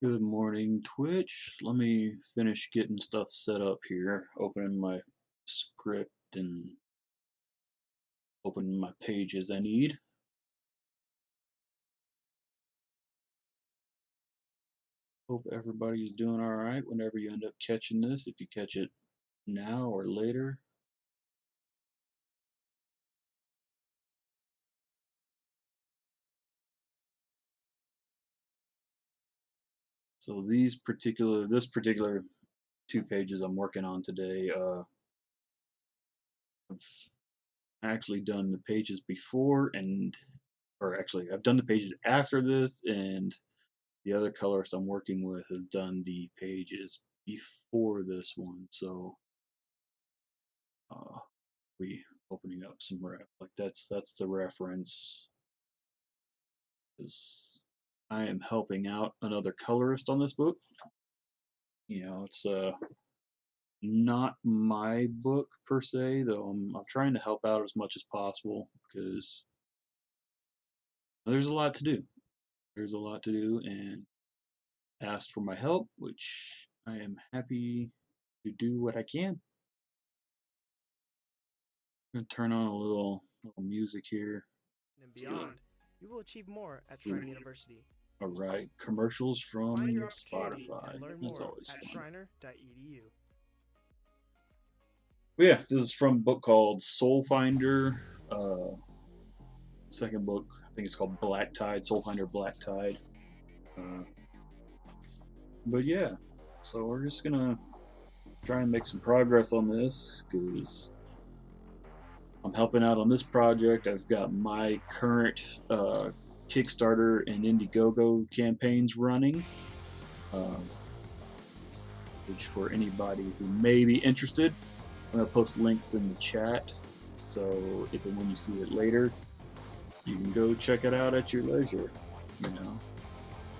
Good morning, Twitch. Let me finish getting stuff set up here. Opening my script and opening my pages I need. Hope everybody's doing all right whenever you end up catching this, if you catch it now or later. So this particular 2 pages I'm working on today, I've actually done the pages before or actually I've done the pages after this, and the other colorist I'm working with has done the pages before this one. So uh, we opening up some like that's the reference, because I am helping out another colorist on this book. It's not my book per se, though I'm trying to help out as much as possible because there's a lot to do. There's a lot to do, and asked for my help, which I am happy to do what I can. Gonna turn on a little music here. And beyond, you will achieve more at Ooh, Shriner University. all right, commercials from Find your opportunity Spotify. and learn That's more always at fun. shriner.edu. But yeah, this is from a book called Soul Finder. Second book, I think it's called Black Tide, Soul Finder Black Tide. Uh, but yeah, so we're just gonna try and make some progress on this because I'm helping out on this project. I've got my current Kickstarter and Indiegogo campaigns running, um, which for anybody who may be interested, I'm going to post links in the chat. So if and when you see it later, you can go check it out at your leisure.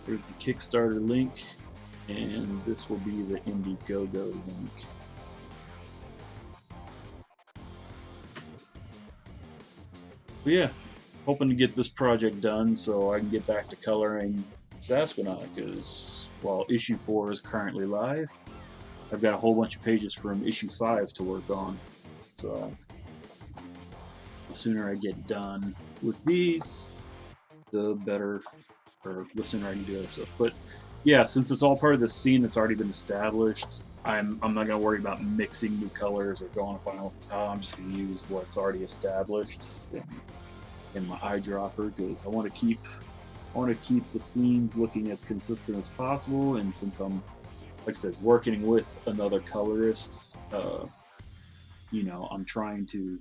There's the Kickstarter link, and this will be the Indiegogo link. But yeah, hoping to get this project done so I can get back to coloring Sasquanaut, because while issue 4 is currently live, I've got a whole bunch of pages from issue 5 to work on. So the sooner I get done with these, the better, or the sooner I can do other stuff. But yeah, since it's all part of the scene that's already been established, I'm not gonna worry about mixing new colors or going to final. I'm just gonna use what's already established in my eyedropper, because I want to keep the scenes looking as consistent as possible. And since I'm, like I said, working with another colorist, I'm trying to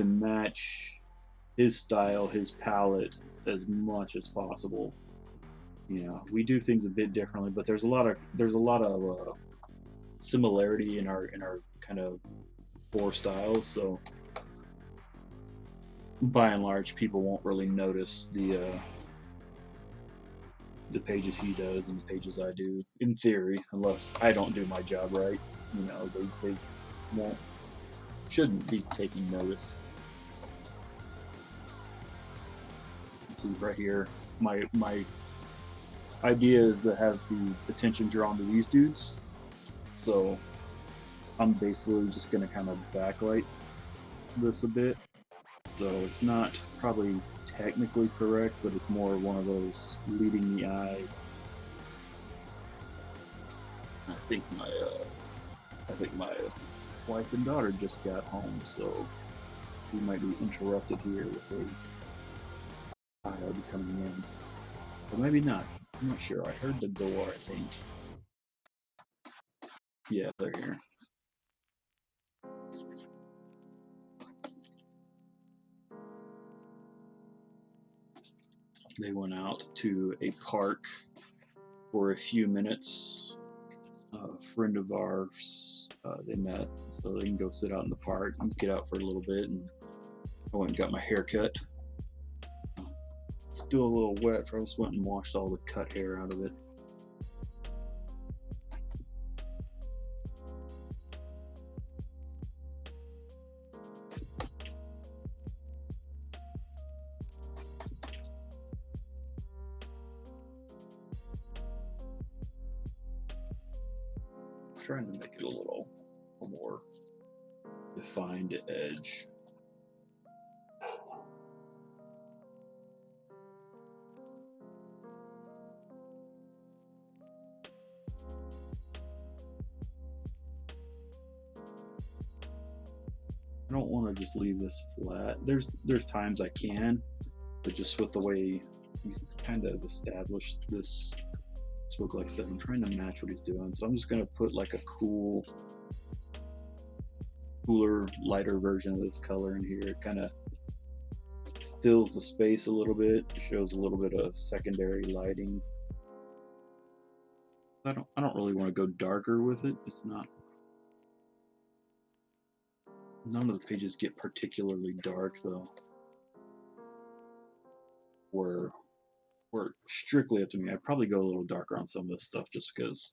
match his style, his palette as much as possible. We do things a bit differently, but there's a lot of similarity in our kind of core styles. So by and large, people won't really notice the pages he does and the pages I do, in theory, unless I don't do my job right. They won't shouldn't be taking notice. Let's see right here. My idea is to have the attention drawn to these dudes. So I'm basically just gonna kind of backlight this a bit. So it's not probably technically correct, but it's more one of those leading the eyes. I think my wife and daughter just got home, so we might be interrupted here with a child coming in. Or maybe not. I'm not sure. I heard the door, I think. Yeah, they're here. They went out to a park for a few minutes. A friend of ours, they met, so they can go sit out in the park and get out for a little bit. And I went and got my hair cut. It's still a little wet, so I just went and washed all the cut hair out of it. trying to make it a little more defined edge. I don't want to just leave this flat. There's times I can, but just with the way we kind of established this book, like I said, I'm trying to match what he's doing. So I'm just gonna put like a cooler, lighter version of this color in here. It kind of fills the space a little bit, shows a little bit of secondary lighting. I don't really want to go darker with it. It's not. None of the pages get particularly dark though. We're strictly up to me. I'd probably go a little darker on some of this stuff just because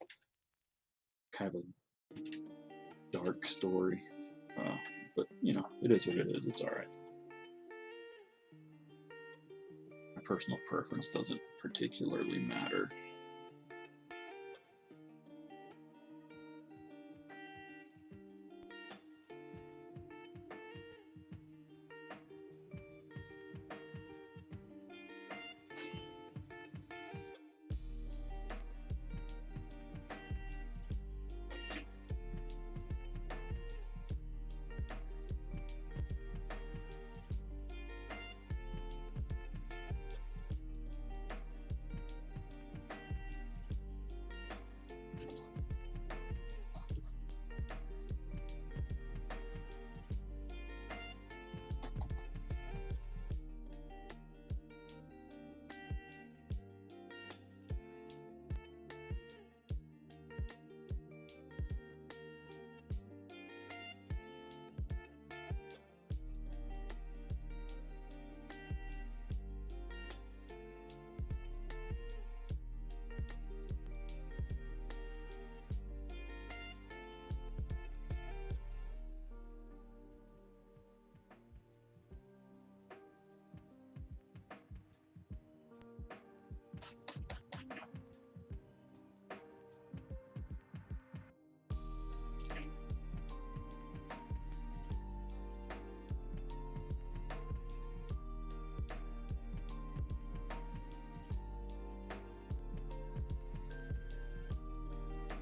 kind of a dark story. But you know, it is what it is. It's all right. My personal preference doesn't particularly matter.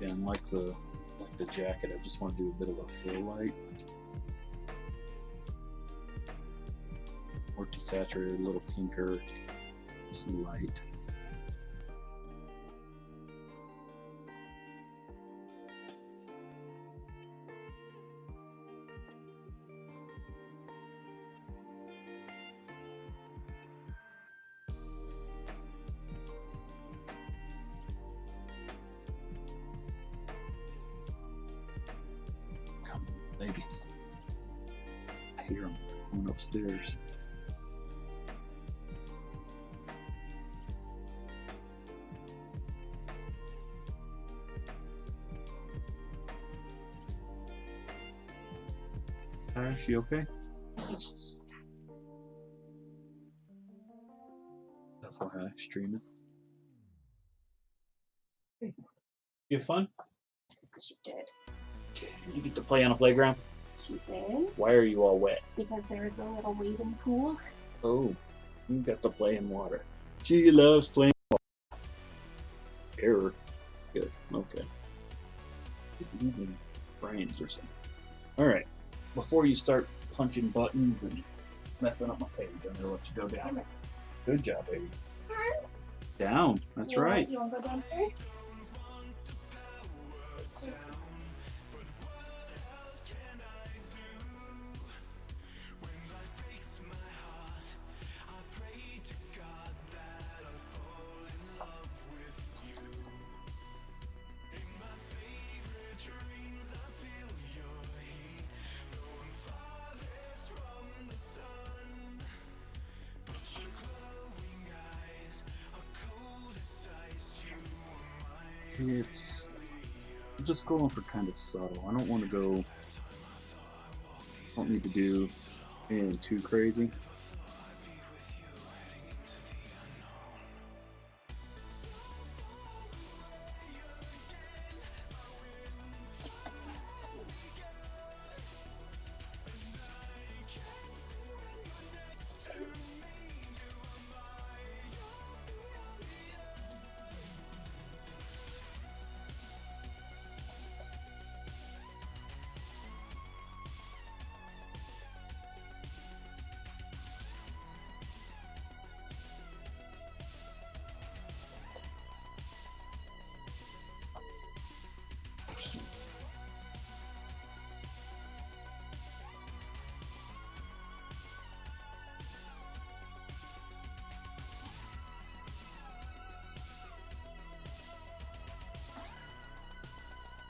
And like the jacket, I just want to do a bit of a fill light. More desaturated, a little pinker, just light. Come on, baby. I hear him coming upstairs. Is she okay? FYI, streaming. You have fun? She did. Okay. You get to play on a playground? She did. Why are you all wet? Because there was a little wading pool. Oh, you got to play in water. She loves playing water. Error. Good. Okay. These in frames or something. Alright. Before you start punching buttons and messing up my page, I'm gonna let you go down. Good job, baby. Down. That's right. You want to go downstairs? It's I'm just going for kind of subtle. I don't want to go. Don't need to do anything too crazy.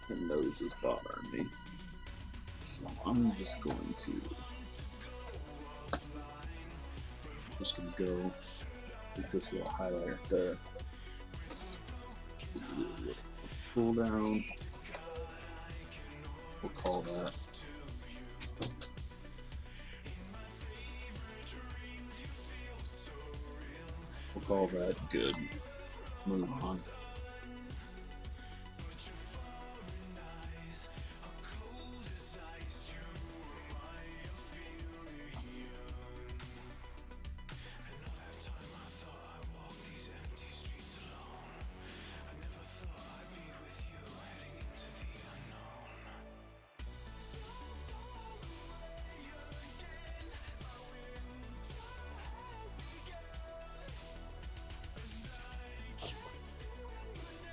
The nose is bothering me. So I'm just going to go with this little highlighter there. Pull down. We'll call that. We'll call that good. Move on.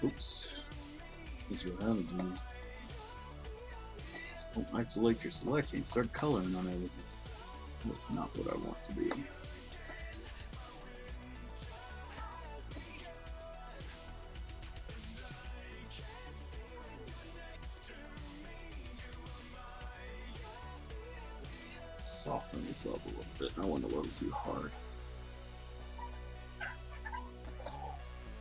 Oops. This is what happens when you don't isolate your selection. You start coloring on everything. That's not what I want to be. Soften this up a little bit. I went a little too hard.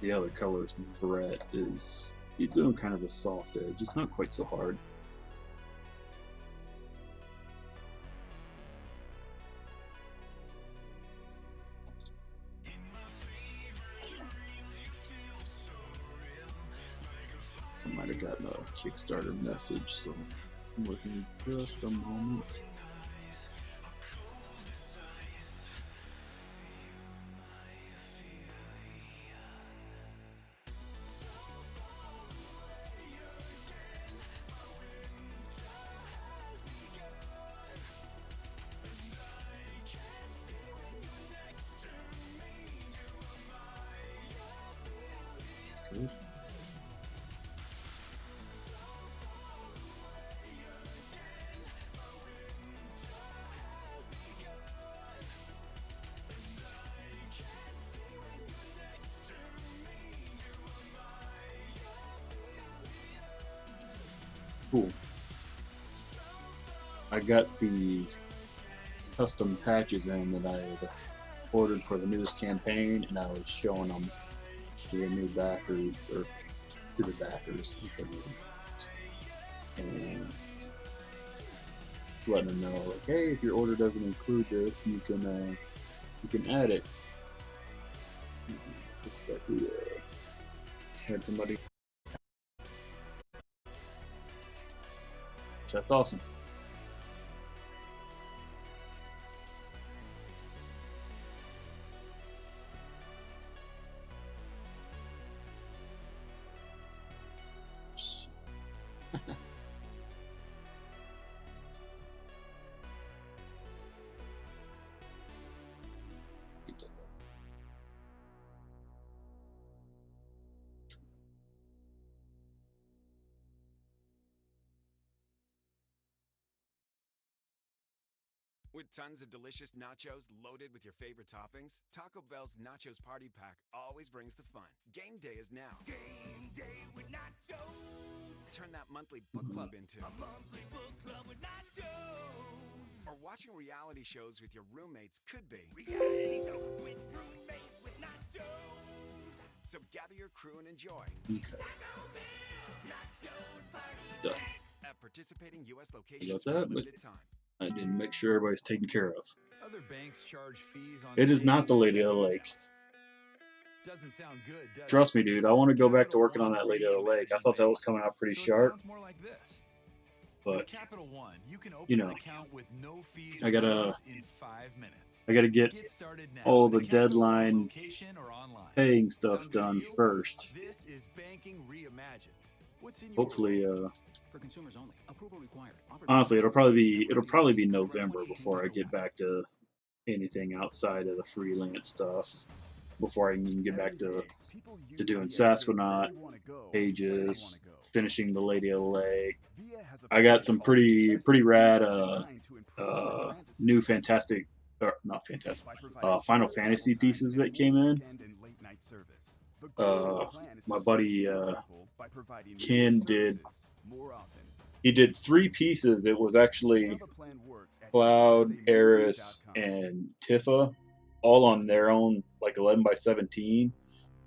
The other colors, Brett he's doing kind of a soft edge. It's not quite so hard. I might have gotten a Kickstarter message, so I'm looking just a moment. Good. Cool. I got the custom patches in that I had ordered for the newest campaign, and I was showing them to the new backers, or to the backers, and letting them know, like, hey, if your order doesn't include this, you can add it. Looks like we had somebody. That's awesome. With tons of delicious nachos loaded with your favorite toppings, Taco Bell's Nachos Party Pack always brings the fun. Game day is now. Game day with nachos. Turn that monthly book club into a monthly book club with nachos. Or watching reality shows with your roommates could be reality shows with roommates with nachos. So gather your crew and enjoy. Okay. Taco Bell's Nachos Party Done. Pack at participating U.S. locations that, for a but limited time. I didn't make sure everybody's taken care of. Other banks charge fees on It is not the Lady of the Lake. Doesn't sound good, does Trust it? me, dude. I want to go back to Capital working on One that Lady of the Lake. I reimagines thought that was banking. coming out pretty So it sharp, sounds more like this. but With Capital One, you can open you know, an account with no fees I gotta- or fees in 5 minutes. I got to get Get started now all with the a Capital One deadline location or online. paying stuff Sound good to done you? first. This is banking reimagined. What's in your Hopefully, world? For consumers only. Approval required. Offer honestly, it'll probably be Copyright November 2018 before I get back to anything outside of the freelance stuff. Before I can even get back to doing Sasquanaut pages, finishing the Lady of the Lake. I got some pretty rad new fantastic, or not fantastic, Final Fantasy pieces that came in. My buddy by providing Ken more did. services more often. He did 3 pieces. It was actually How the plan works at Cloud, usamovie.com. Eris, and Tifa, all on their own, like 11 by 17.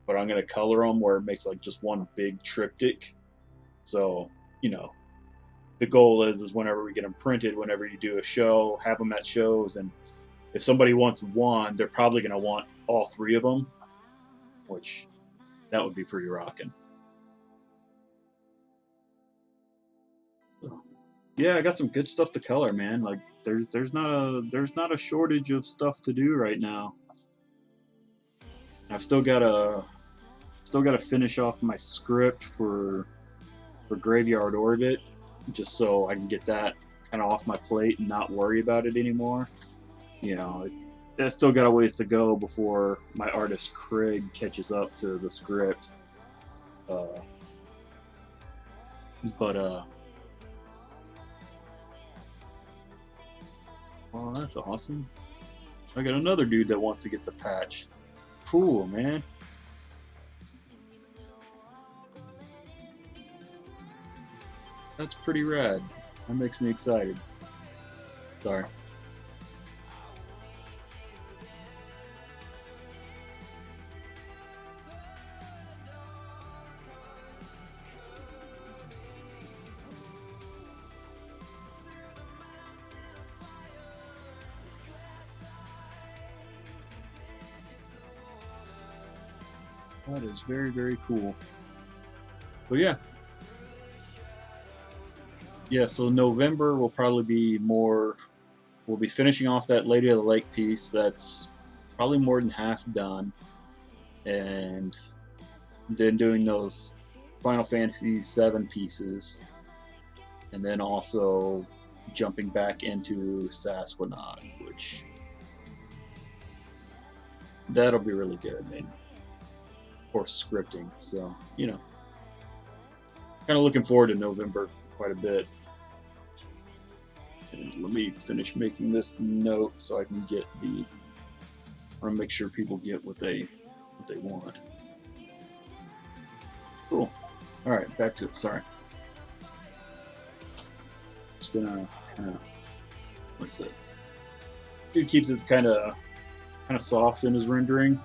But I'm gonna color them where it makes like just one big triptych. So, you know, the goal is whenever we get them printed, whenever you do a show, have them at shows, and if somebody wants one, they're probably gonna want all 3 of them, which that would be pretty rocking. So, yeah, I got some good stuff to color, man. Like there's not a shortage of stuff to do right now. I've still got to finish off my script for Graveyard Orbit, just so I can get that kind of off my plate and not worry about it anymore. You know, I still got a ways to go before my artist Craig catches up to the script. But well, that's awesome. I got another dude that wants to get the patch. Cool, man. That's pretty rad. That makes me excited. Sorry. That is very, very cool. But yeah. Yeah, so November will probably be more. We'll be finishing off that Lady of the Lake piece. That's probably more than half done. And then doing those Final Fantasy VII pieces. And then also jumping back into Sasquanaut, which that'll be really good, man. Or scripting, so you know, kind of looking forward to November quite a bit. And let me finish making this note so I can get the. I want to make sure people get what they want. Cool. All right, back to it. Sorry. It's gonna kind of. What's it? Dude keeps it kind of soft in his rendering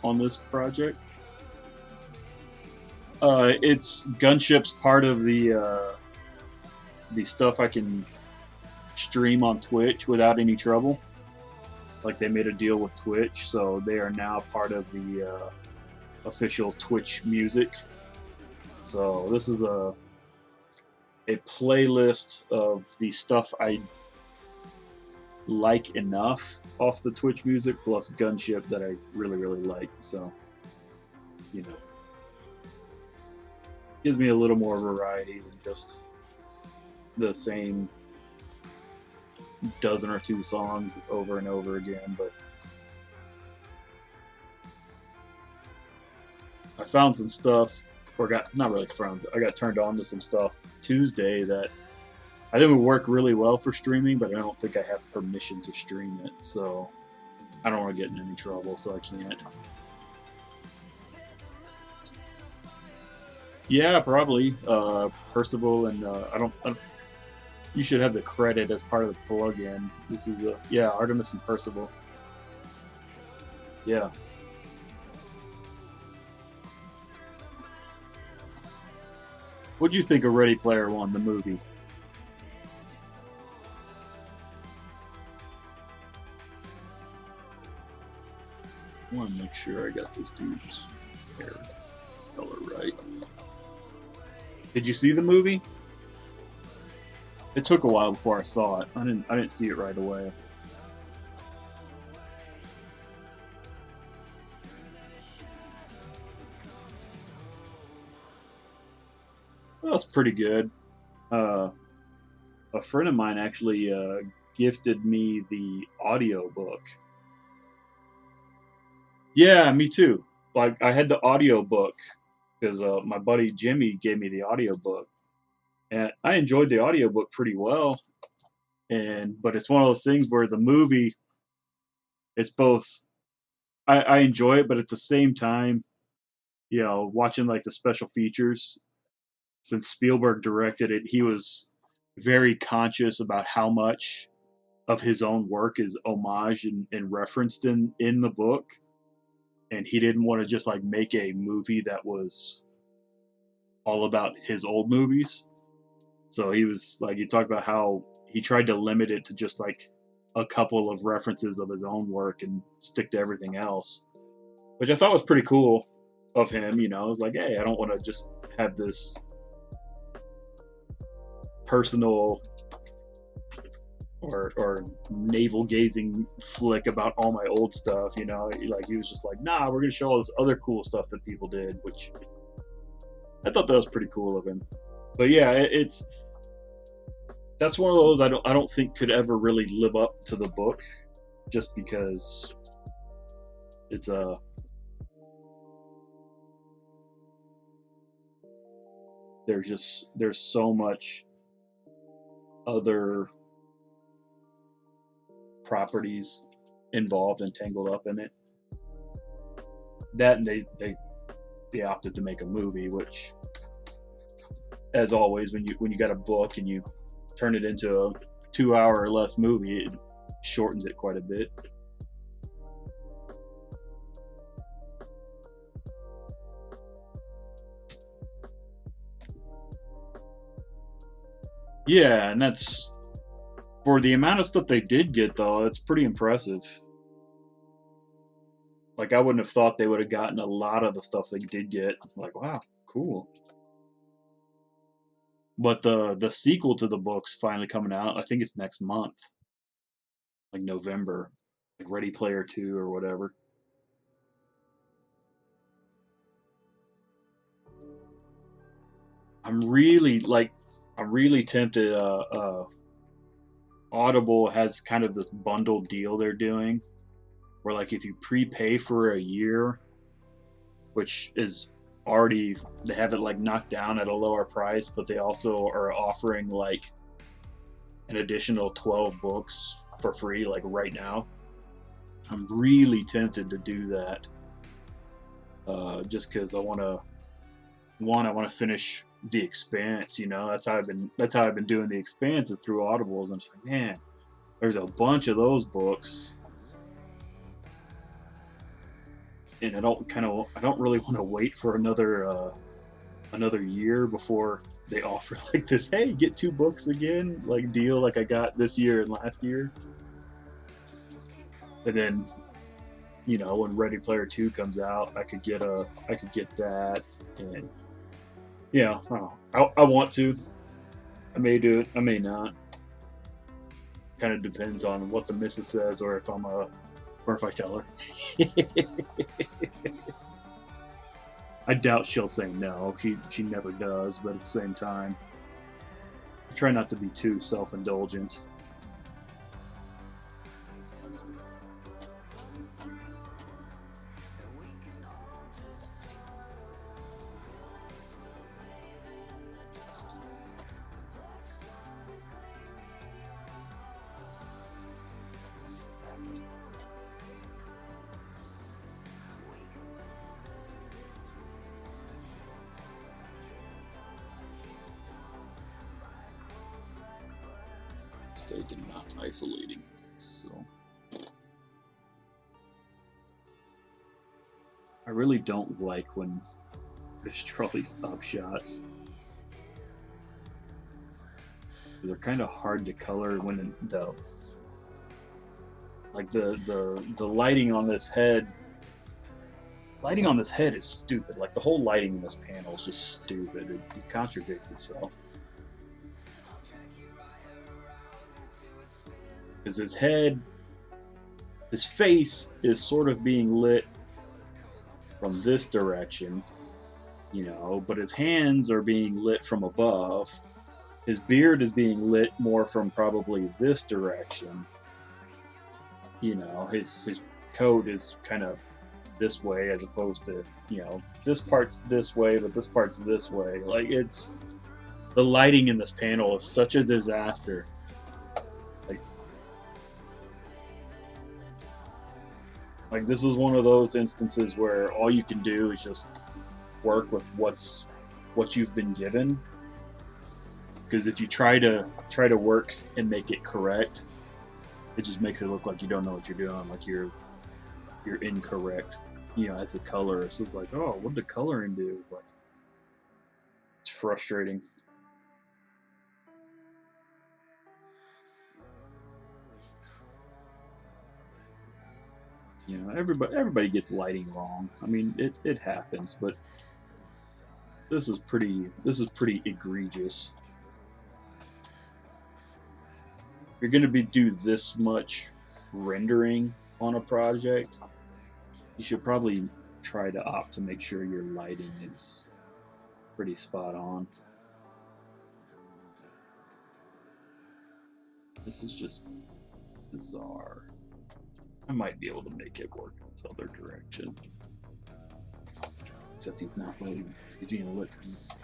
on this project. It's Gunship's part of the stuff I can stream on Twitch without any trouble. Like they made a deal with Twitch, so they are now part of the official Twitch music. So this is a playlist of the stuff I like enough off the Twitch music, plus Gunship that I really, really like. So, you know, gives me a little more variety than just the same dozen or 2 songs over and over again. But I found some stuff, or got not really found. I got turned on to some stuff Tuesday that I think would work really well for streaming, but I don't think I have permission to stream it, so I don't want to get in any trouble, so I can't. Yeah, probably. Percival and I don't. You should have the credit as part of the plugin. This is Artemis and Percival. Yeah. What'd you think of Ready Player One, the movie? I want to make sure I got this dude's hair color right. Did you see the movie? It took a while before I saw it. I didn't see it right away. Well, it's pretty good. A friend of mine actually gifted me the audiobook. Yeah, me too. Like I had the audiobook because my buddy Jimmy gave me the audiobook, and I enjoyed the audiobook pretty well. But it's one of those things where the movie, it's both. I enjoy it, but at the same time, you know, watching like the special features, since Spielberg directed it, he was very conscious about how much of his own work is homage and referenced in the book, and he didn't want to just like make a movie that was all about his old movies. So he was like, he talked about how he tried to limit it to just like a couple of references of his own work and stick to everything else, which I thought was pretty cool of him. You know, I was like, hey, I don't want to just have this personal or navel gazing flick about all my old stuff. You know, like he was just like, nah, we're gonna show all this other cool stuff that people did, which I thought that was pretty cool of him. But yeah, it's that's one of those I don't think could ever really live up to the book, just because it's a there's so much other properties involved and tangled up in it. That and they opted to make a movie, which, as always, when you got a book and you turn it into a 2 hour or less movie, it shortens it quite a bit. Yeah, and that's for the amount of stuff they did get, though, it's pretty impressive. Like, I wouldn't have thought they would have gotten a lot of the stuff they did get. Like, wow, cool. But the sequel to the book's finally coming out. I think it's next month, like November, like Ready Player 2 or whatever. I'm really tempted. Audible has kind of this bundle deal they're doing, where like if you prepay for a year, which is already they have it like knocked down at a lower price, but they also are offering like an additional 12 books for free, like right now. I'm really tempted to do that, just because I want to finish The Expanse. You know, that's how I've been doing The Expanse, is through Audibles. I'm just like, man, there's a bunch of those books, and I don't really want to wait for another year before they offer like this, hey, get 2 books again, like deal, like I got this year and last year. And then, you know, when Ready Player 2 comes out, I could get that. And yeah, I want to. I may do it, I may not. Kind of depends on what the missus says, or if I tell her. I doubt she'll say no. She never does, but at the same time, I try not to be too self-indulgent. Mistake in not isolating. So I really don't like when there's all these upshots. They're kind of hard to color when the lighting on this head. Lighting on this head is stupid. Like the whole lighting in this panel is just stupid. It contradicts itself. Because his face is sort of being lit from this direction, you know, but his hands are being lit from above. His beard is being lit more from probably this direction. You know, his coat is kind of this way as opposed to, you know, this part's this way, but this part's this way. Like, it's the lighting in this panel is such a disaster. Like this is one of those instances where all you can do is just work with what's what you've been given. Because if you try to work and make it correct, it just makes it look like you don't know what you're doing, like you're incorrect. You know, as a colorist, it's like, oh, what did the coloring do? But it's frustrating. You know, everybody gets lighting wrong. I mean, it happens, but this is pretty egregious. If you're going to do this much rendering on a project, you should probably try to opt to make sure your lighting is pretty spot on. This is just bizarre. I might be able to make it work in this other direction. Except he's not loading. He's being lit from this.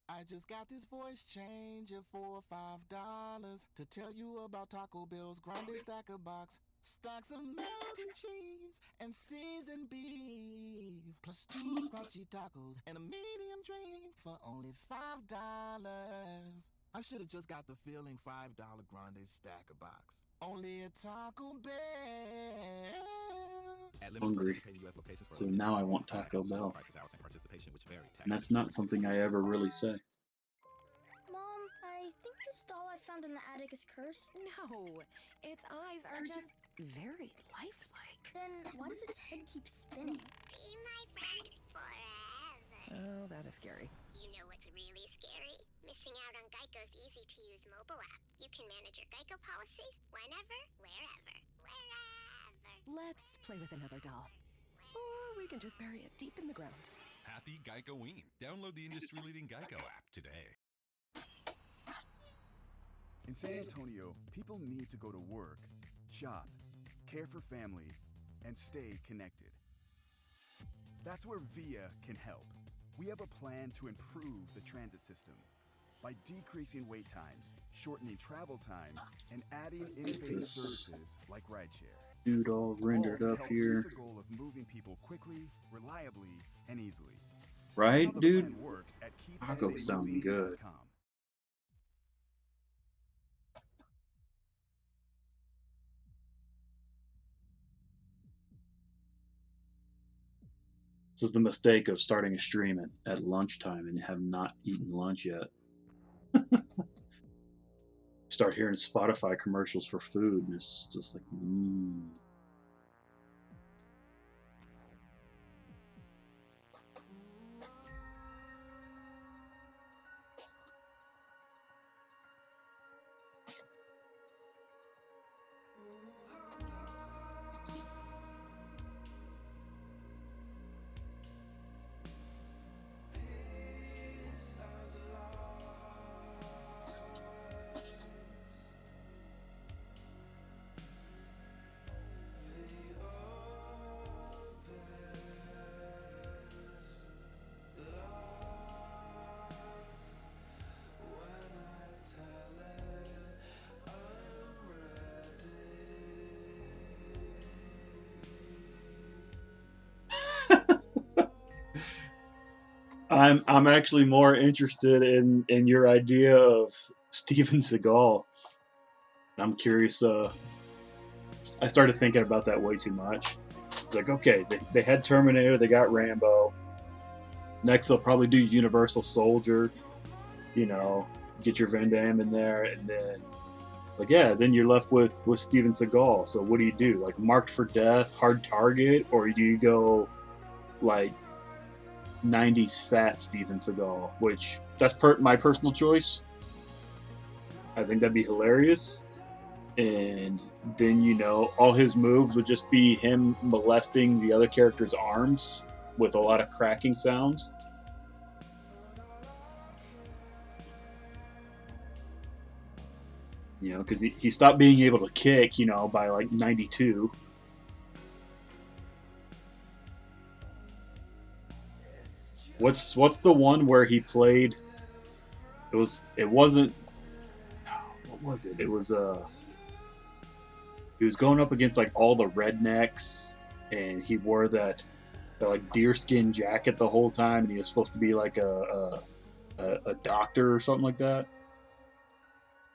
I just got this voice changer for $5 to tell you about Taco Bell's grande stacker box. Stacks of melted cheese and seasoned beef, plus 2 crunchy tacos and a medium drink for only $5. I should have just got the feeling $5 grande stacker box. Only a Taco Bell. Hungry. So now I want Taco Bell. And that's not something I ever really say. Mom, I think this doll I found in the attic is cursed. No, its eyes are just very lifelike. Then why does its head keep spinning? Be my friend forever. Oh, that is scary. You know what's really scary? Missing out on Geico's easy-to-use mobile app. You can manage your Geico policy whenever, wherever. Let's play with another doll. Or we can just bury it deep in the ground. Happy Geico-ween. Download the industry-leading Geico app today. In San Antonio, people need to go to work, shop, care for family, and stay connected. That's where VIA can help. We have a plan to improve the transit system by decreasing wait times, shortening travel times, and adding innovative services like rideshare. Dude, all rendered All to up help here. reach the goal of moving people quickly, reliably, and easily. Right, How the dude? plan works at Taco sound good. keepsamoving.com. This is the mistake of starting a stream at lunchtime and have not eaten lunch yet. Start hearing Spotify commercials for food, and it's just like, I'm actually more interested in your idea of Steven Seagal. I'm curious. I started thinking about that way too much. It's like, okay, they had Terminator, they got Rambo. Next, they'll probably do Universal Soldier. You know, get your Van Damme in there, and then, like, yeah, then you're left with Steven Seagal. So what do? Like, Marked for Death, Hard Target, or do you go like 90s fat Steven Seagal? Which that's my personal choice. I think that'd be hilarious. And then, you know, all his moves would just be him molesting the other character's arms with a lot of cracking sounds. You know, because he stopped being able to kick, you know, by like 92. What's the one where he played? It wasn't. What was it? It was he was going up against like all the rednecks, and he wore that like deerskin jacket the whole time, and he was supposed to be like a doctor or something like that.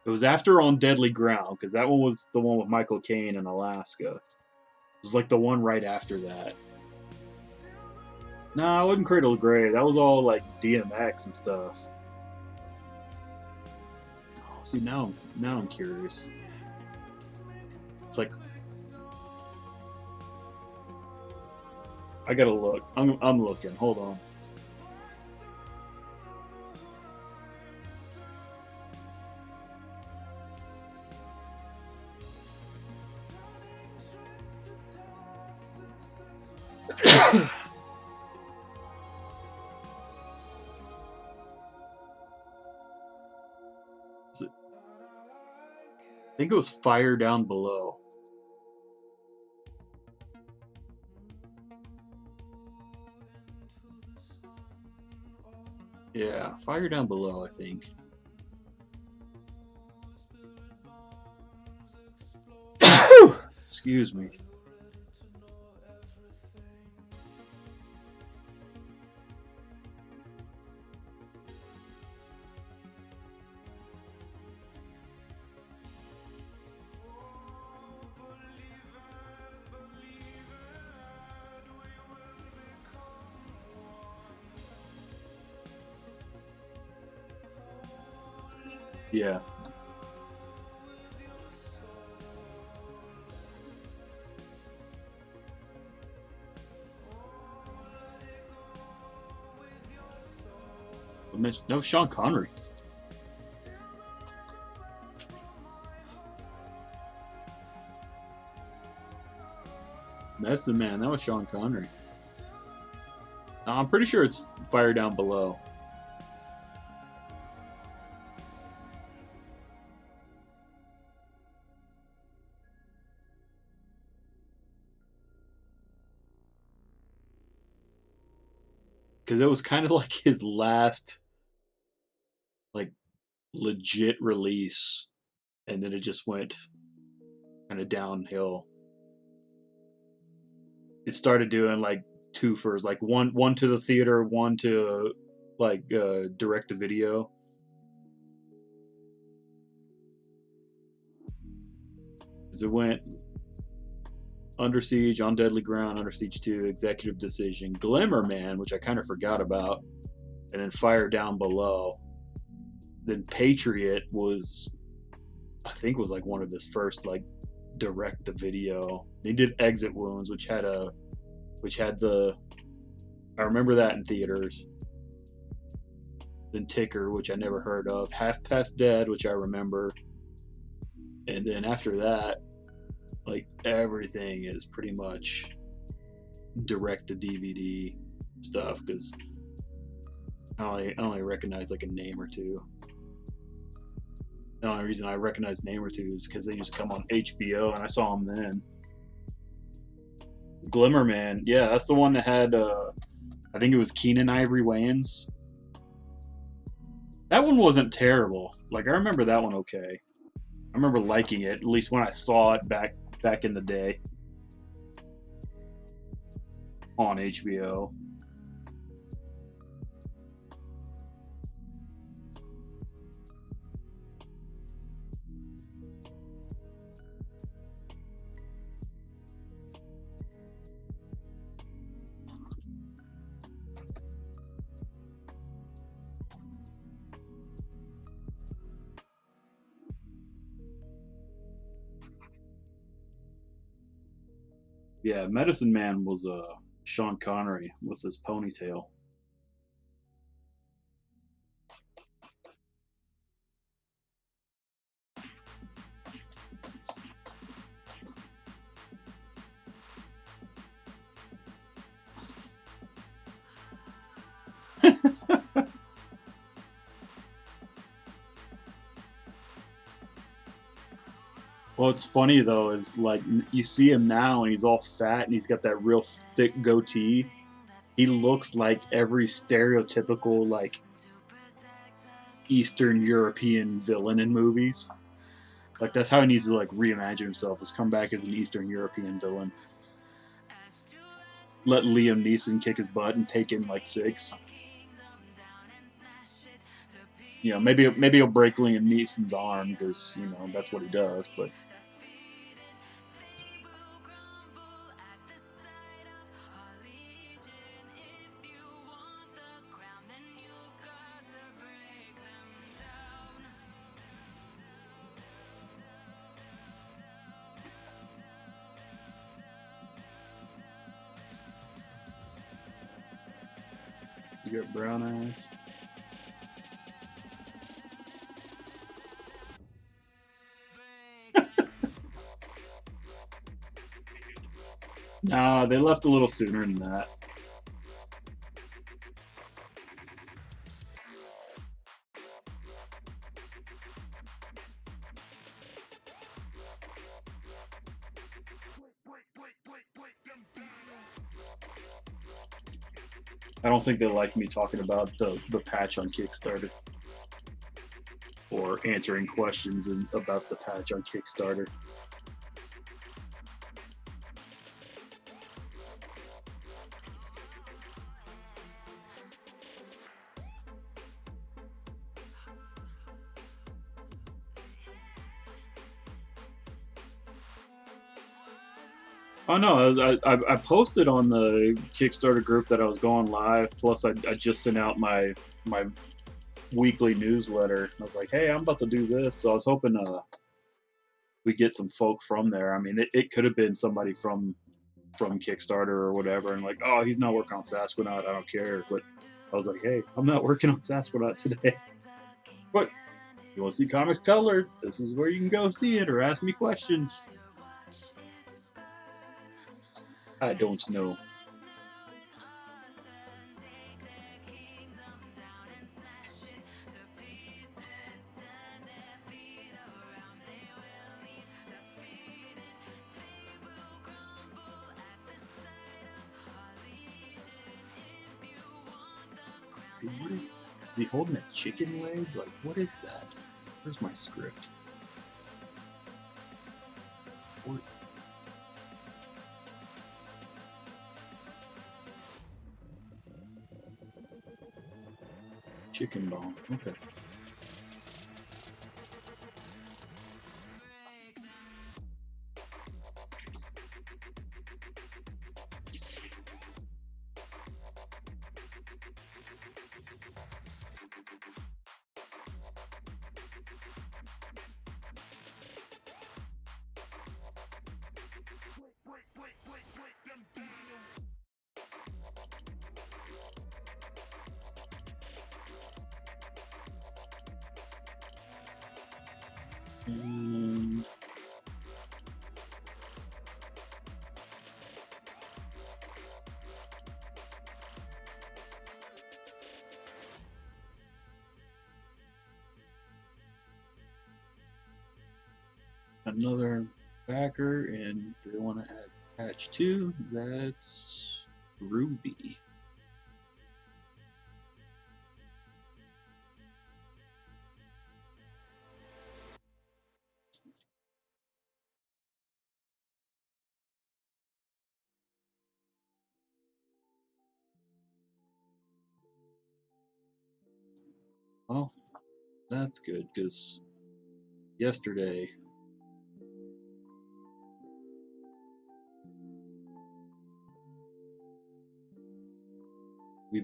It was after On Deadly Ground, because that one was the one with Michael Caine in Alaska. It was like the one right after that. No, it wasn't Cradle of Grave. That was all like DMX and stuff. Oh, see, now I'm curious. It's like, I gotta look. I'm looking. Hold on. I think it was Fire Down Below. Yeah, Fire Down Below, I think. Excuse me. Yeah. No, Sean Connery. That's the man. That was Sean Connery. I'm pretty sure it's Fire Down Below. Because it was kind of like his last, like, legit release, and then it just went kind of downhill. It started doing like twofers, like one to the theater, one to like direct to video. Because it went Under Siege, On Deadly Ground, Under Siege 2, Executive Decision, Glimmer Man, which I kind of forgot about, and then Fire Down Below. Then Patriot was, I think, was like one of his first like direct to video. They did Exit Wounds, which had the, I remember that in theaters. Then Ticker, which I never heard of. Half Past Dead, which I remember. And then after that, like, everything is pretty much direct to DVD stuff, because I only recognize like a name or two. The only reason I recognize name or two is because they used to come on HBO, and I saw them then. Glimmer Man, yeah, that's the one that had, I think it was Keenan Ivory Wayans. That one wasn't terrible. Like, I remember that one okay. I remember liking it, at least when I saw it back in the day on HBO. Yeah, Medicine Man was Sean Connery with his ponytail. What's funny though is like you see him now and he's all fat and he's got that real thick goatee. He looks like every stereotypical like Eastern European villain in movies. Like that's how he needs to like reimagine himself, is come back as an Eastern European villain. Let Liam Neeson kick his butt and take in like 6. You know, maybe he'll break Liam Neeson's arm because you know that's what he does. But you got brown eyes. Nah, they left a little sooner than that. I don't think they like me talking about the patch on Kickstarter or answering questions about the patch on Kickstarter. Oh no, I posted on the Kickstarter group that I was going live. Plus, I just sent out my weekly newsletter. I was like, hey, I'm about to do this, so I was hoping we get some folk from there. I mean, it could have been somebody from Kickstarter or whatever, and like, oh, he's not working on Sasquanaut. I don't care. But I was like, hey, I'm not working on Sasquanaut today. But you want to see comics colored? This is where you can go see it, or ask me questions. I don't know. See, what is he holding a chicken leg? Like, what is that? Where's my script? What? Chicken bone. Okay. And another backer, and they want to add patch 2. That's groovy. Well, that's good because yesterday we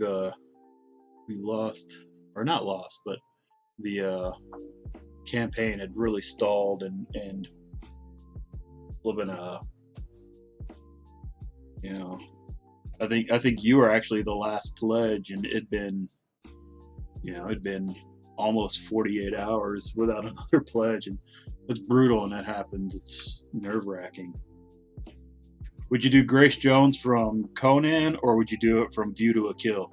lost, or not lost, but the campaign had really stalled and living You know, I think you were actually the last pledge, and it'd been almost 48 hours without another pledge, and it's brutal when that happens. It's nerve-wracking. Would you do Grace Jones from Conan, or would you do it from View to a Kill?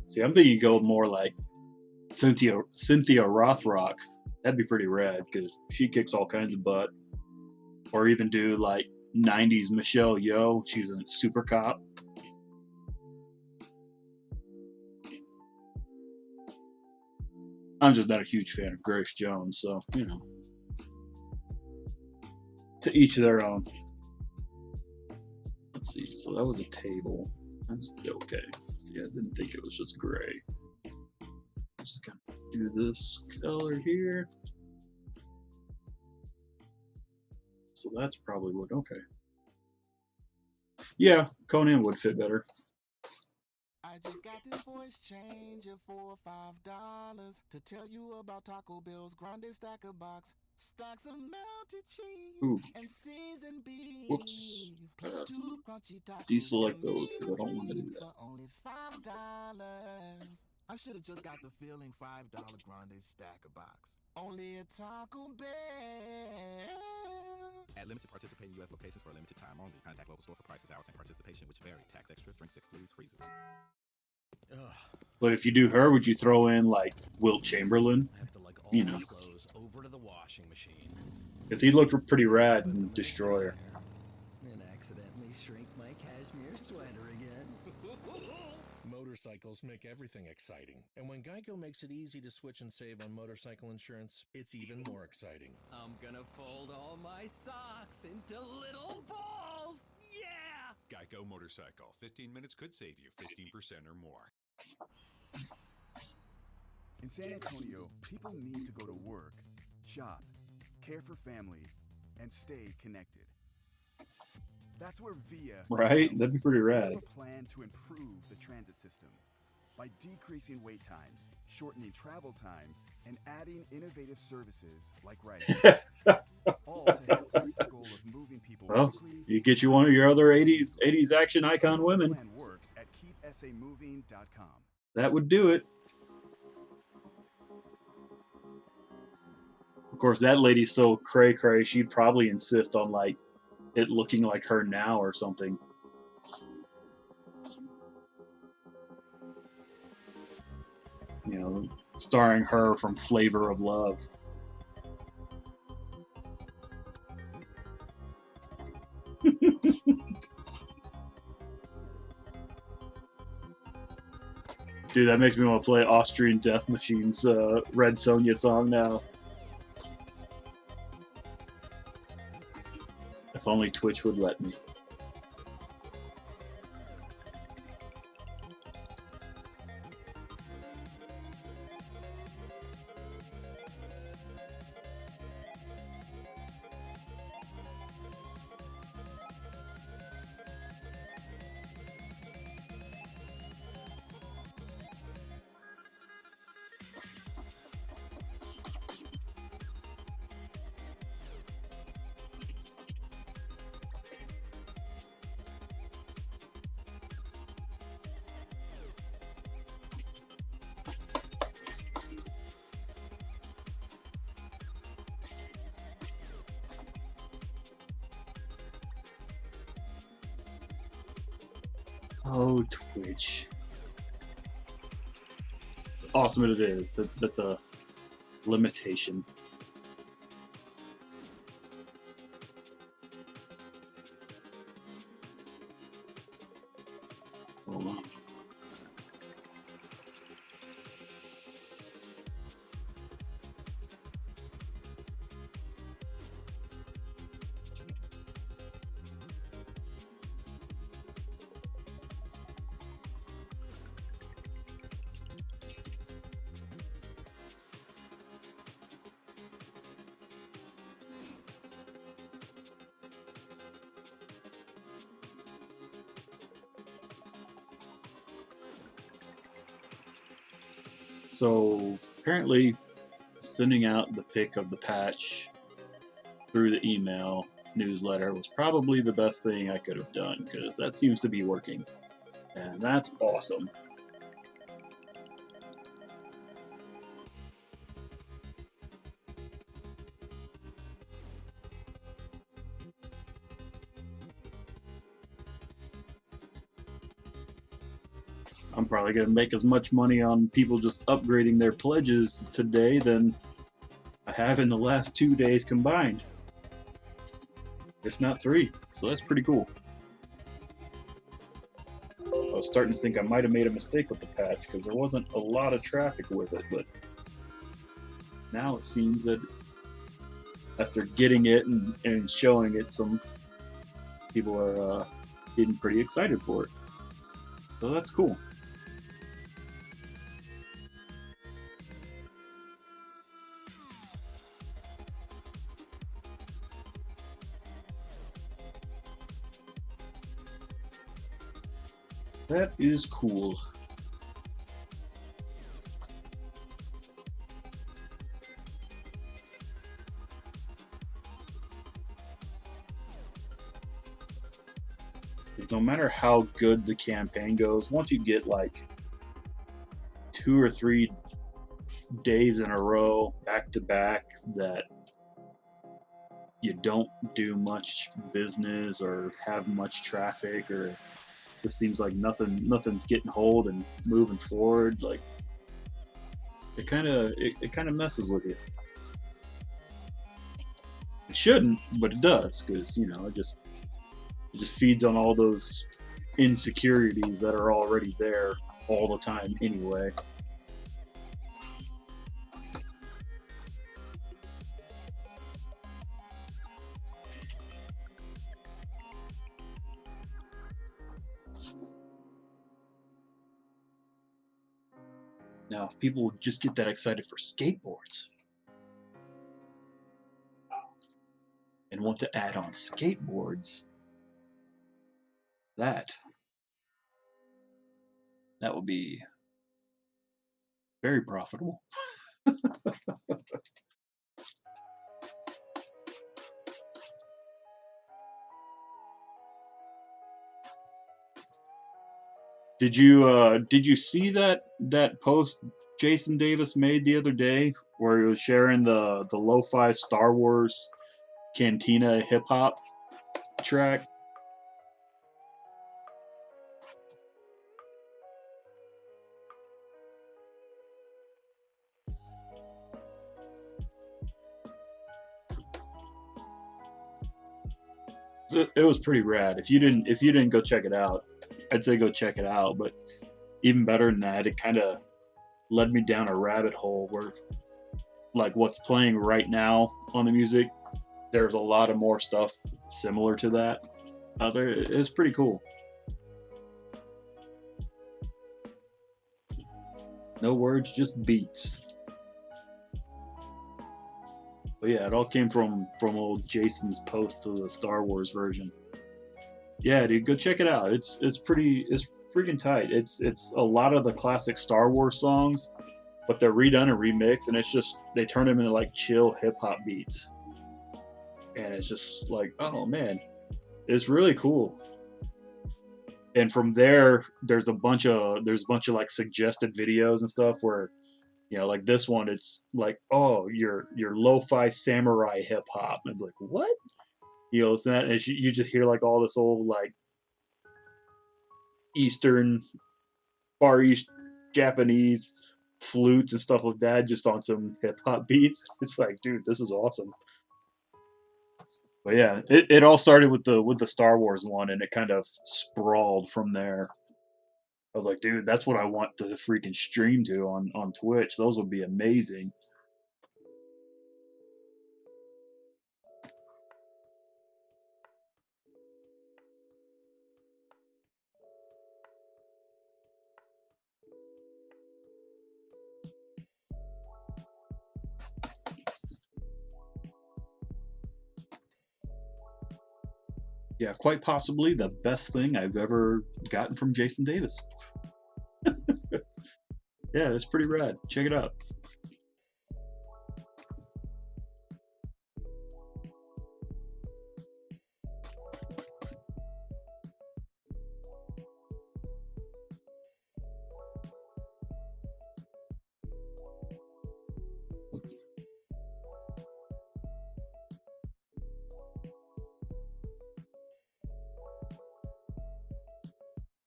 See, I'm thinking you go more like Cynthia Rothrock. That'd be pretty rad because she kicks all kinds of butt. Or even do like 90s Michelle Yeoh. She's a super cop. I'm just not a huge fan of Grace Jones, so you know. To each their own. Let's see. So that was a table. That's okay. See, I didn't think it was just gray. Just gonna do this color here. So that's probably what. Okay. Yeah, Conan would fit better. I just got this voice changer for $5 to tell you about Taco Bell's grande stacker box. Stacks of melted cheese Ooh. and seasoned beef. Whoops. Plus 2 crunchy tacos. Deselect those because I don't want to do that. For only $5. I should have just got the feeling $5 grande stacker box. Only at Taco Bell. At limited participating U.S. locations for a limited time only. Contact local store for prices, hours, and participation which vary. Tax extra. Drink excludes freezes. But if you do her, would you throw in like Wilt Chamberlain? You know, over to the washing machine. because he looked pretty rad in Destroyer. And accidentally shrink my cashmere sweater again. Motorcycles make everything exciting. And when Geico makes it easy to switch and save on motorcycle insurance, it's even more exciting. I'm gonna fold all my socks into little balls. Yeah! Geico Motorcycle. 15 minutes could save you 15% or more. In San Antonio, people need to go to work, shop, care for family, and stay connected. That's where VIA Right? That'd be pretty We rad. have a plan to improve the transit system by decreasing wait times, shortening travel times, and adding innovative services like riding. All to help reach the goal of moving people Well, quickly. you get you one of your other 80s action icon women. Plan works at keepsamoving.com. That would do it. Of course, that lady's so cray-cray, she'd probably insist on like it looking like her now or something. You know, starring her from Flavor of Love. Dude, that makes me want to play Austrian Death Machine's Red Sonja song now. If only Twitch would let me. Oh, Twitch. Awesome it is. That's a limitation. Hold on. So apparently sending out the pic of the patch through the email newsletter was probably the best thing I could have done, because that seems to be working. And that's awesome. I'm probably going to make as much money on people just upgrading their pledges today than I have in the last 2 days combined. If not 3. So that's pretty cool. I was starting to think I might have made a mistake with the patch because there wasn't a lot of traffic with it, but now it seems that after getting it and showing it, some people are getting pretty excited for it. So that's cool. That is cool. Because no matter how good the campaign goes, once you get like 2 or 3 days in a row, back to back, that you don't do much business or have much traffic, or just seems like nothing's getting hold and moving forward, like it kind of messes with you. It shouldn't, but it does, because you know it just feeds on all those insecurities that are already there all the time anyway. Now, if people would just get that excited for skateboards and want to add on skateboards, that would be very profitable. Did you see that post Jason Davis made the other day where he was sharing the lo-fi Star Wars Cantina hip hop track? It was pretty rad. If you didn't go check it out, I'd say go check it out. But even better than that, it kind of led me down a rabbit hole where, like, what's playing right now on the music, there's a lot of more stuff similar to that out there. It's pretty cool. No words, just beats. But yeah, it all came from old Jason's post to the Star Wars version. Yeah, dude, go check it out. It's freaking tight. It's a lot of the classic Star Wars songs, but they're redone and remixed, and it's just they turn them into like chill hip hop beats, and it's just like, oh man, it's really cool. And from there, there's a bunch of like suggested videos and stuff where, you know, like this one, it's like, oh, your lo-fi samurai hip hop, and I'm like, what? You know, it's that, and you just hear like all this old like Eastern, Far East Japanese flutes and stuff like that, just on some hip hop beats. It's like, dude, this is awesome. But yeah, it all started with the Star Wars one, and it kind of sprawled from there. I was like, dude, that's what I want to freaking stream to on Twitch. Those would be amazing. Yeah, quite possibly the best thing I've ever gotten from Jason Davis. Yeah, it's pretty rad. Check it out.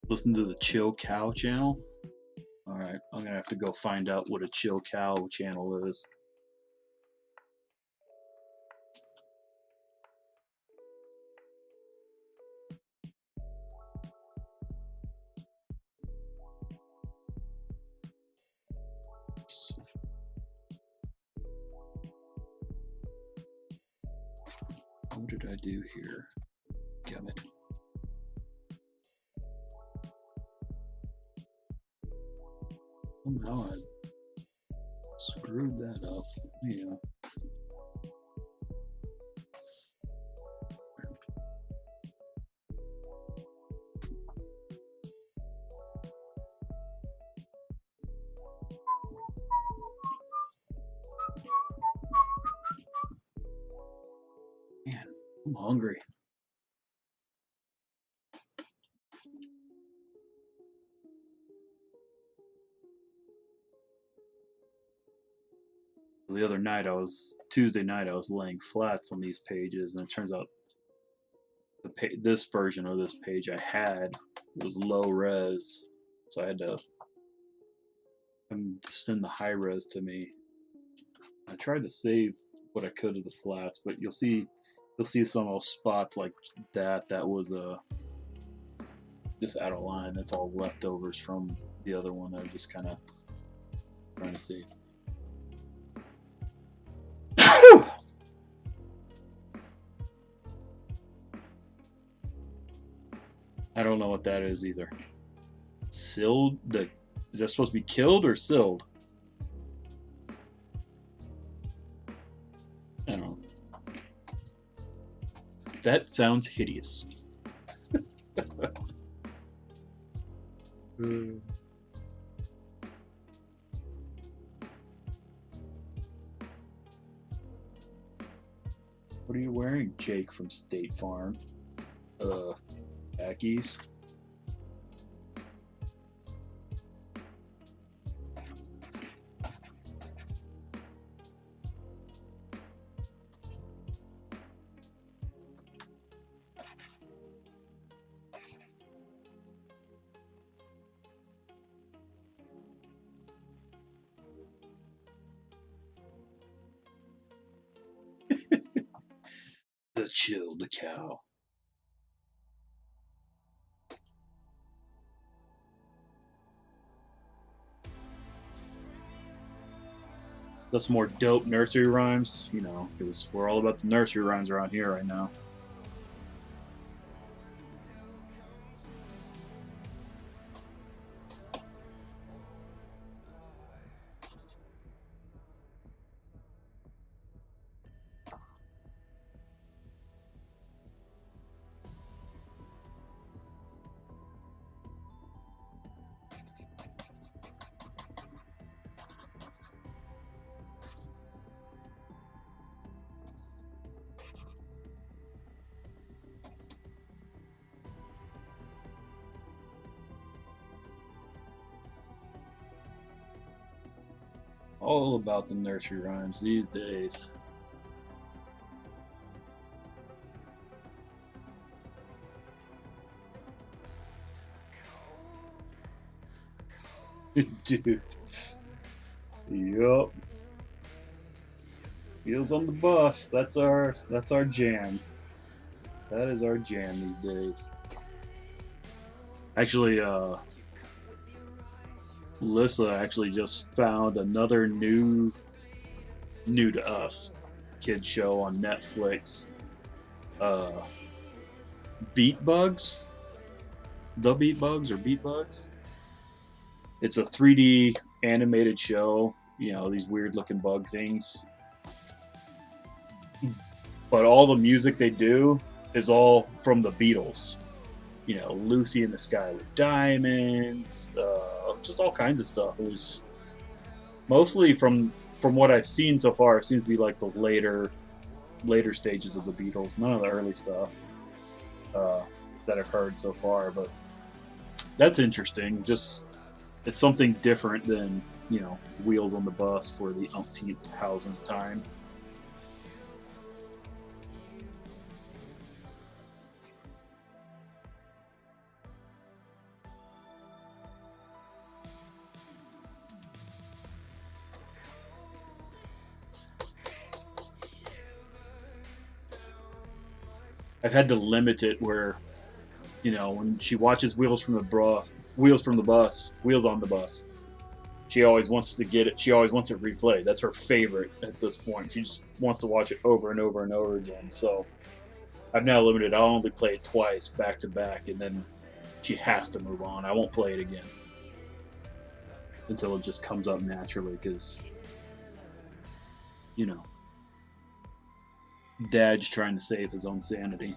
Listen to the Chill Cow channel. Alright, I'm gonna have to go find out what a Chill Cow channel is. What did I do here? Damn it. Somehow I screwed that up. Yeah. Man, I'm hungry. The other night Tuesday night I was laying flats on these pages, and it turns out this version of this page I had was low res, so I had to send the high res to me. I tried to save what I could of the flats, but you'll see some of those spots like that was just out of line. That's all leftovers from the other one. I'm just kind of trying to see. I don't know what that is either. Silled? Is that supposed to be killed or silled? I don't know. That sounds hideous. What are you wearing, Jake from State Farm? Khakis. The Chill the Cow. That's more dope nursery rhymes, you know, because we're all about the nursery rhymes around here right now. All about the nursery rhymes these days. Dude. Yup. Wheels on the bus. That's our jam. That is our jam these days. Actually, Lissa actually just found another new to us kid show on Netflix. Beat Bugs? The Beat Bugs or Beat Bugs? It's a 3D animated show, you know, these weird looking bug things. But all the music they do is all from the Beatles. You know, Lucy in the Sky with Diamonds, just all kinds of stuff. It was Mostly from what I've seen so far, it seems to be like the later stages of the Beatles. None of the early stuff that I've heard so far, but that's interesting. Just it's something different than Wheels on the Bus for the umpteenth thousandth time. I've had to limit it where, when she watches Wheels on the Bus, she always wants to get it. She always wants it replayed. That's her favorite at this point. She just wants to watch it over and over and over again. So I've now limited. I'll only play it twice back to back, and then she has to move on. I won't play it again until it just comes up naturally, because Dad's trying to save his own sanity.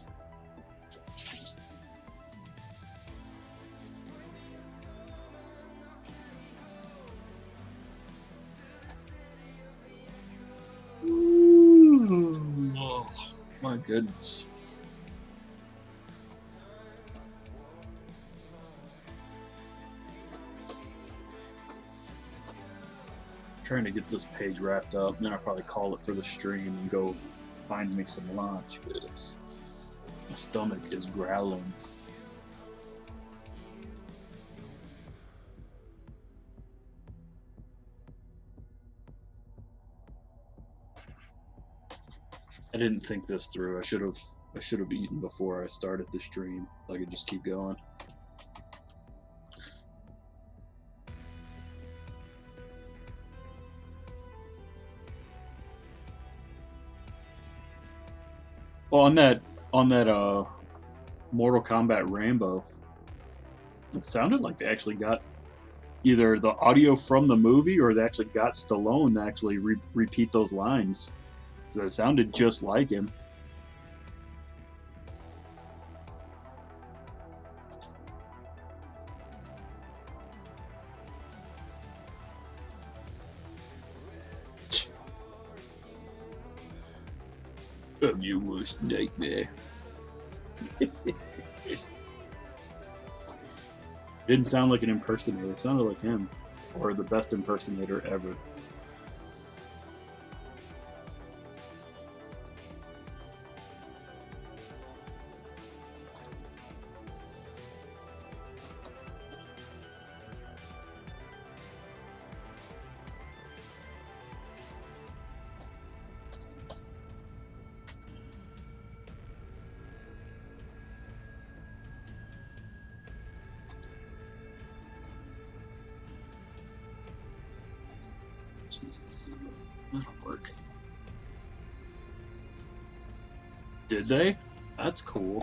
Ooh, oh, my goodness. Trying to get this page wrapped up, then I'll probably call it for the stream and go find me some lunch, because my stomach is growling. I didn't think this through. I should have eaten before I started the stream. So I could just keep going. Oh, on that Mortal Kombat Rambo, it sounded like they actually got either the audio from the movie, or they actually got Stallone to actually repeat those lines. So it sounded just like him. I'm your worst nightmare. Didn't sound like an impersonator. It sounded like him, or the best impersonator ever. Jeez, that'll work. Did they? That's cool.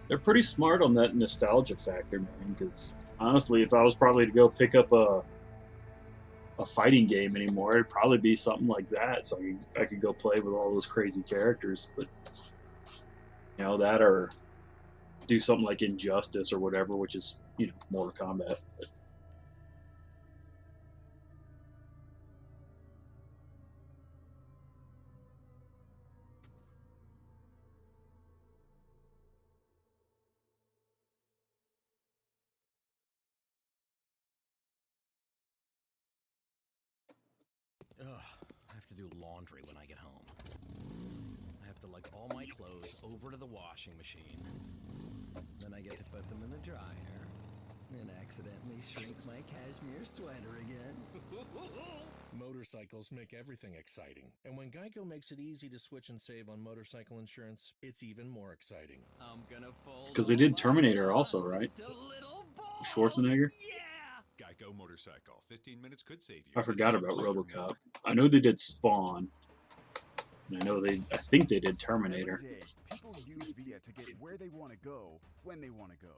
They're pretty smart on that nostalgia factor, man, because honestly, if I was probably to go pick up a fighting game anymore, it'd probably be something like that, so I could go play with all those crazy characters. But that, or do something like Injustice or whatever, which is Mortal Kombat. But Ugh, I have to do laundry when I get home. I have to lug all my clothes over to the washing machine. Then I get to put them in the dryer. And accidentally shrink my cashmere sweater again. Motorcycles make everything exciting. And when Geico makes it easy to switch and save on motorcycle insurance, it's even more exciting. I'm gonna fold because they did Terminator also, right? Schwarzenegger. Geico Motorcycle. 15 minutes could save you. I forgot about RoboCop. I know they did Spawn. And I think they did Terminator. Every day, people use VIA to get where they want to go, when they want to go.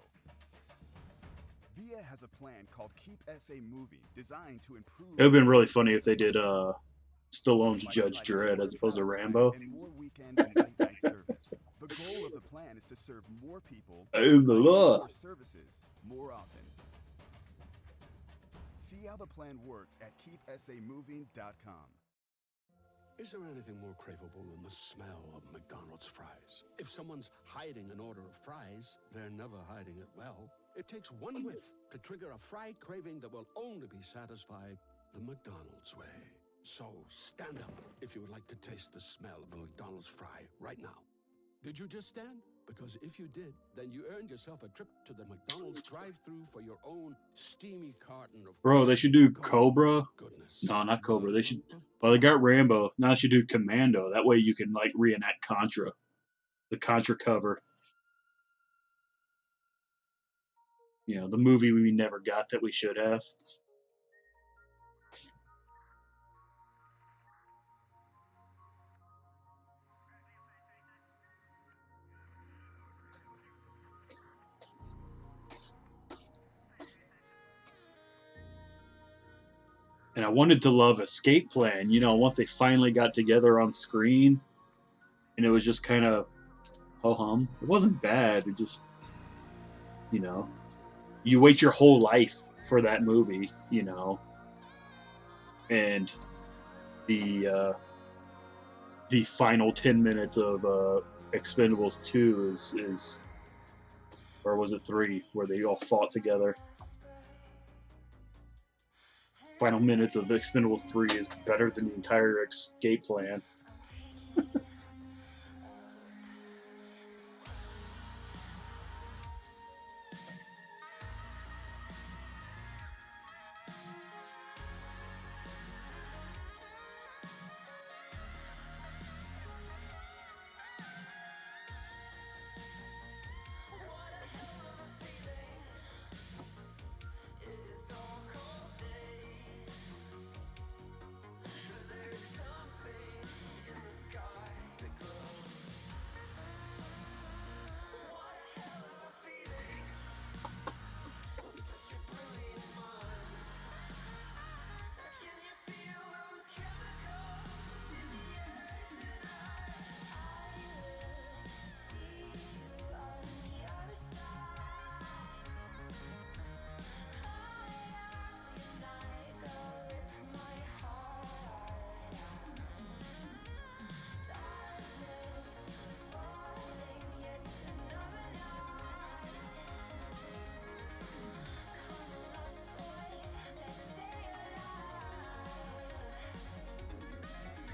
VIA has a plan called Keep SA Moving, designed to improve... It would have been really funny if they did Stallone's Judge Dredd as opposed to Rambo. And more weekend and late night service. The goal of the plan is to serve more people Oh, the law. more services more often. See how the plan works at keepsamoving.com. Is there anything more craveable than the smell of McDonald's fries? If someone's hiding an order of fries, they're never hiding it well. It takes one whiff to trigger a fried craving that will only be satisfied the McDonald's way. So stand up if you would like to taste the smell of a McDonald's fry right now. Did you just stand? Because if you did, then you earned yourself a trip to the McDonald's drive-thru for your own steamy carton of... Bro, they should do Cobra. No, not Cobra. They should. Well, they got Rambo. Now they should do Commando. That way you can like reenact Contra, the Contra cover. You know, the movie we never got that we should have. And I wanted to love Escape Plan, you know, once they finally got together on screen. And it was just kind of ho-hum. It wasn't bad. It just, you know, you wait your whole life for that movie, you know. And the final 10 minutes of Expendables 2 is, or was it 3, where they all fought together. Final minutes of Expendables 3 is better than the entire Escape Plan.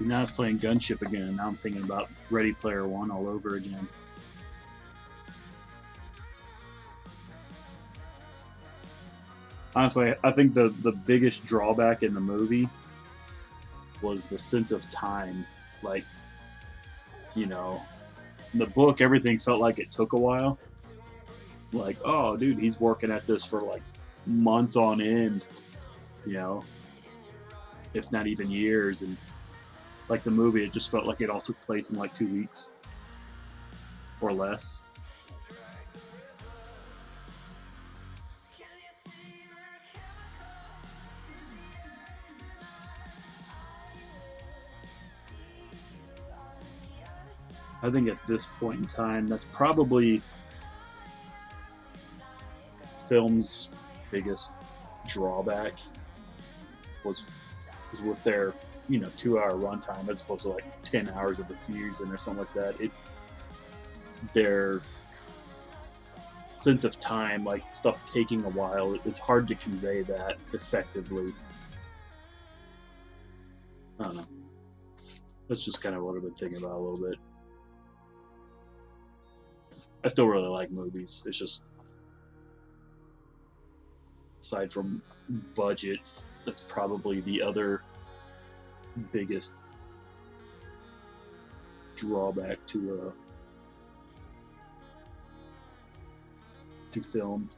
See, now it's playing Gunship again, and now I'm thinking about Ready Player One all over again. Honestly, I think the biggest drawback in the movie was the sense of time. Like, you know, in the book, everything felt like it took a while. Like, oh, dude, he's working at this for like months on end, you know, if not even years. And like the movie, it just felt like it all took place in like 2 weeks or less. I think at this point in time, that's probably film's biggest drawback was with their, you know, 2-hour runtime as opposed to like 10 hours of a season or something like that. Their sense of time, like stuff taking a while, it's hard to convey that effectively. I don't know. That's just kind of what I've been thinking about a little bit. I still really like movies. It's just, aside from budgets, that's probably the other biggest drawback to film.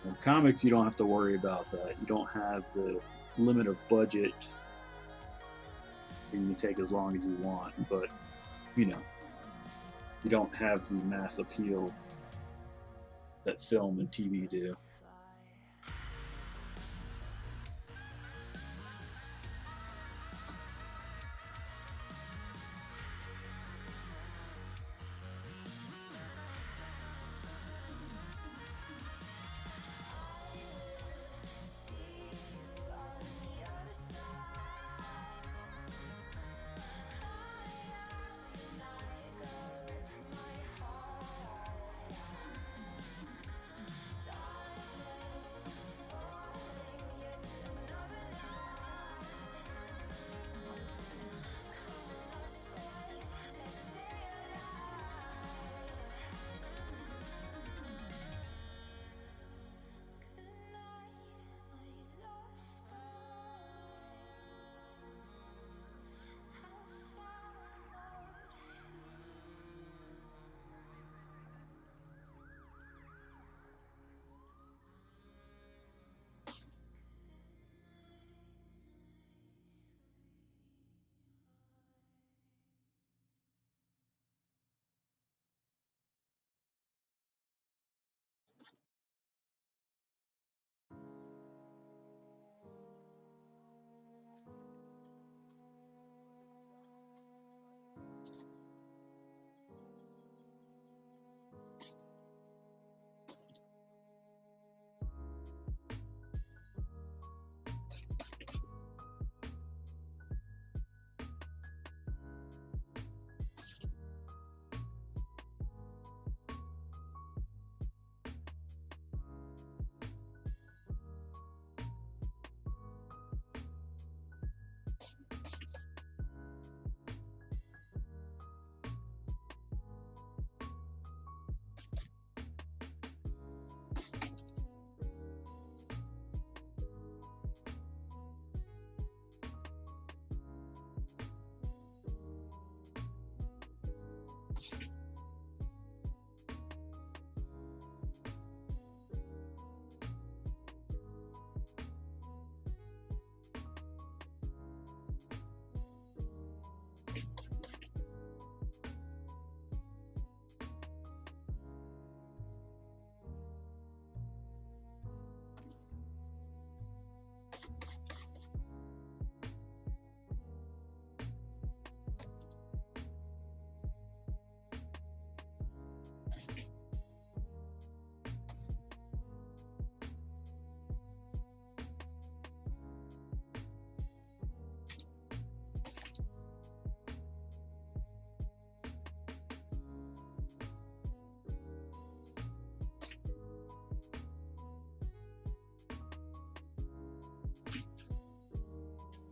In comics, you don't have to worry about that. You don't have the limit of budget. You can take as long as you want, but you know, you don't have the mass appeal that film and TV do.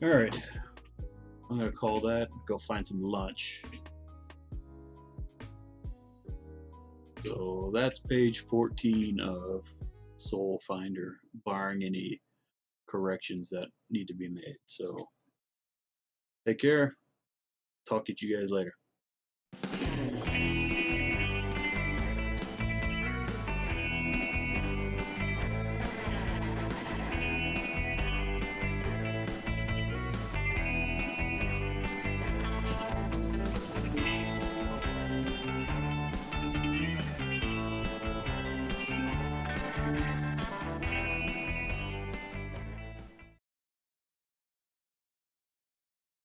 Alright, I'm gonna call that, go find some lunch. So that's page 14 of Soul Finder, barring any corrections that need to be made. So take care. Talk to you guys later.